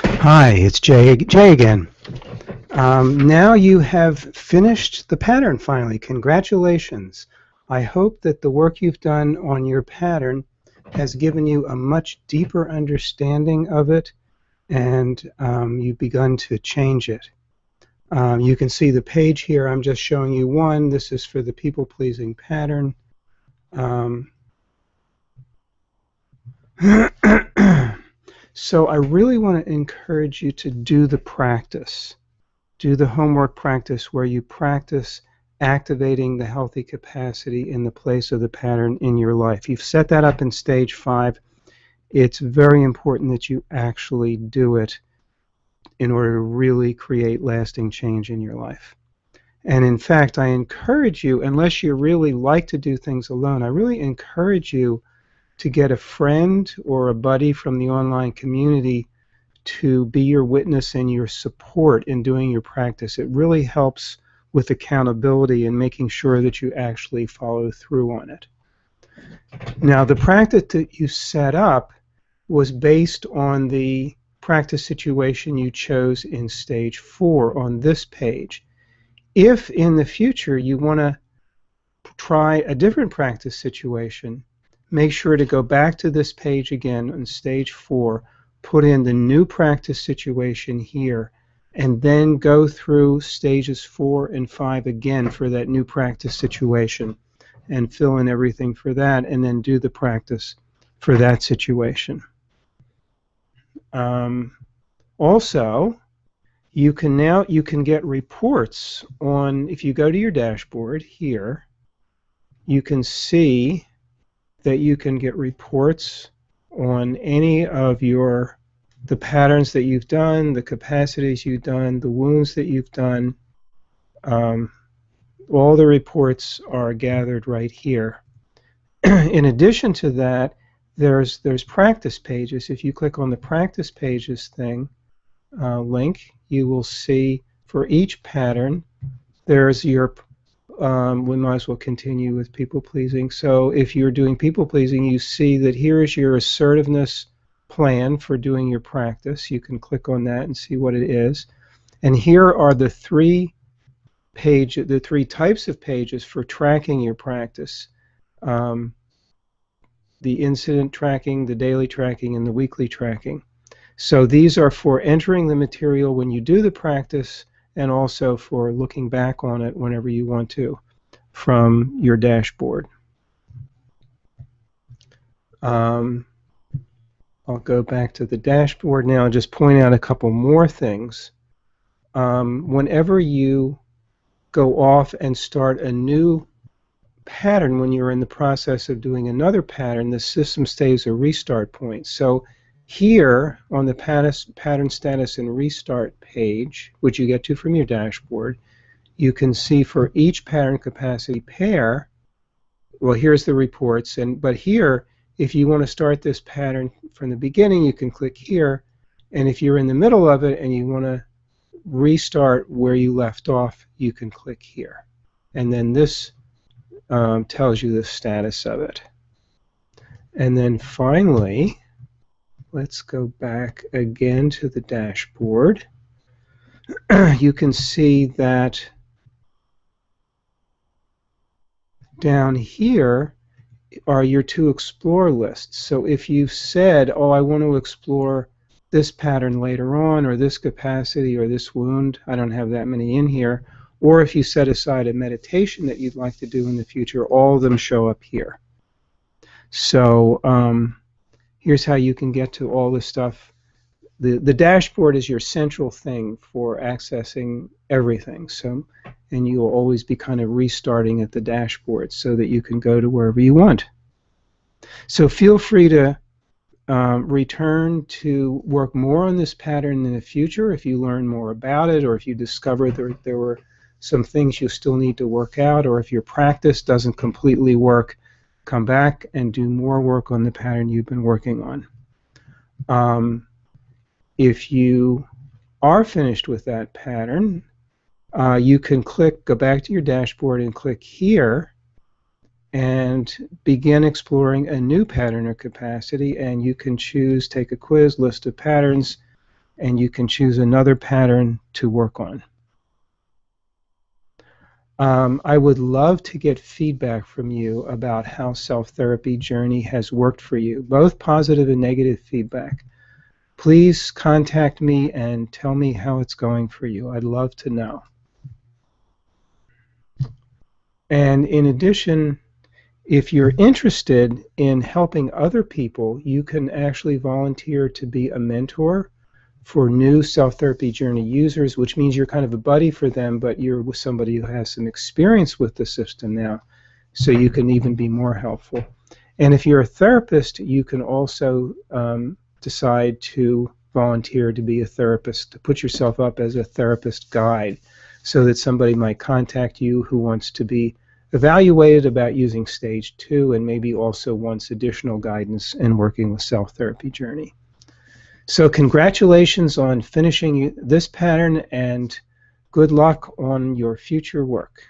Hi, it's Jay again. Now you have finished the pattern finally. Congratulations. I hope that the work you've done on your pattern has given you a much deeper understanding of it, and you've begun to change it. You can see the page here. I'm just showing you one. This is for the people-pleasing pattern. So I really want to encourage you to do the practice. Do the homework practice where you practice activating the healthy capacity in the place of the pattern in your life. You've set that up in stage 5. It's very important that you actually do it in order to really create lasting change in your life. And in fact, I encourage you, unless you really like to do things alone, I really encourage you to get a friend or a buddy from the online community to be your witness and your support in doing your practice. It really helps with accountability and making sure that you actually follow through on it. Now, the practice that you set up was based on the practice situation you chose in stage 4 on this page. If in the future you want to try a different practice situation, make sure to go back to this page again on stage 4, put in the new practice situation here, and then go through stages 4 and 5 again for that new practice situation and fill in everything for that, and then do the practice for that situation. Also, you can get reports on, if you go to your dashboard here, you can see that you can get reports on any of the patterns that you've done, the capacities you've done, the wounds that you've done. All the reports are gathered right here. In addition to that, there's practice pages. If you click on the practice pages link, you will see for each pattern there's your we might as well continue with people-pleasing. So if you're doing people-pleasing, you see that here is your assertiveness plan for doing your practice. You can click on that and see what it is. And here are the three types of pages for tracking your practice. The incident tracking, the daily tracking, and the weekly tracking. So these are for entering the material when you do the practice, and also for looking back on it whenever you want to from your dashboard. I'll go back to the dashboard now and just point out a couple more things. Whenever you go off and start a new pattern, when you're in the process of doing another pattern, the system stays a restart point. So here on the pattern status and restart page, which you get to from your dashboard, you can see for each pattern capacity pair, well, here's the reports, but here, if you want to start this pattern from the beginning, you can click here, and if you're in the middle of it and you want to restart where you left off, you can click here. And then this tells you the status of it. And then finally, let's go back again to the dashboard. You can see that down here are your to explore lists. So if you've said, oh, I want to explore this pattern later on, or this capacity, or this wound, I don't have that many in here, or if you set aside a meditation that you'd like to do in the future, all of them show up here. So here's how you can get to all this stuff. The dashboard is your central thing for accessing everything. So, and you will always be kind of restarting at the dashboard so that you can go to wherever you want. So feel free to return to work more on this pattern in the future if you learn more about it, or if you discover there were some things you still need to work out, or if your practice doesn't completely work, come back and do more work on the pattern you've been working on. If you are finished with that pattern, you can go back to your dashboard and click here and begin exploring a new pattern or capacity, and you can choose, take a quiz, list of patterns, and you can choose another pattern to work on. I would love to get feedback from you about how self-therapy journey has worked for you, both positive and negative feedback. Please contact me and tell me how it's going for you. I'd love to know. And in addition, if you're interested in helping other people, you can actually volunteer to be a mentor for new self-therapy journey users, which means you're kind of a buddy for them, but you're with somebody who has some experience with the system now, so you can even be more helpful. And if you're a therapist, you can also decide to volunteer to be a therapist, to put yourself up as a therapist guide, so that somebody might contact you who wants to be evaluated about using stage 2 and maybe also wants additional guidance in working with self-therapy journey. So congratulations on finishing this pattern, and good luck on your future work.